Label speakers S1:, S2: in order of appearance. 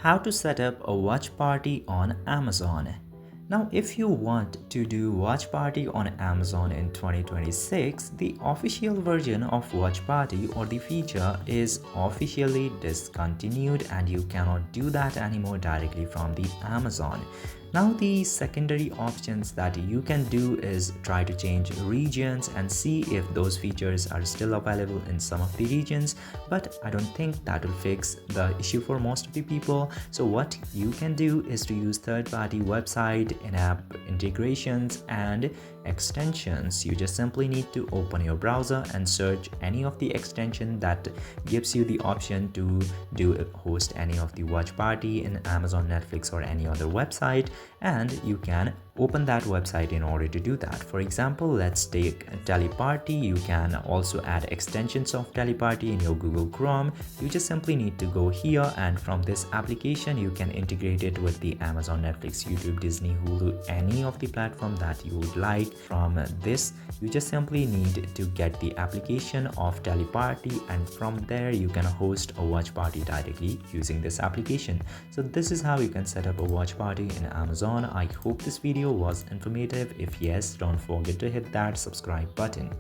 S1: How to set up a watch party on Amazon. Now, if you want to do watch party on Amazon in 2026, the official version of watch party or the feature is officially discontinued and you cannot do that anymore directly from the Amazon. Now, the secondary options that you can do is try to change regions and see if those features are still available in some of the regions, but I don't think that will fix the issue for most of the people. So what you can do is to use third-party website, in-app integrations and extensions. You just simply need to open your browser and search any of the extension that gives you the option to host any of the watch party in Amazon, Netflix or any other website, and you can open that website in order to do that. For example, let's take Teleparty. You can also add extensions of Teleparty in your Google Chrome. You just simply need to go here, and from this application you can integrate it with the Amazon, Netflix, YouTube, Disney, Hulu, any of the platform that you would like. From this, you just simply need to get the application of Teleparty, and from there you can host a watch party directly using this application. So this is how you can set up a watch party in Amazon. I hope this video was informative. If yes, don't forget to hit that subscribe button.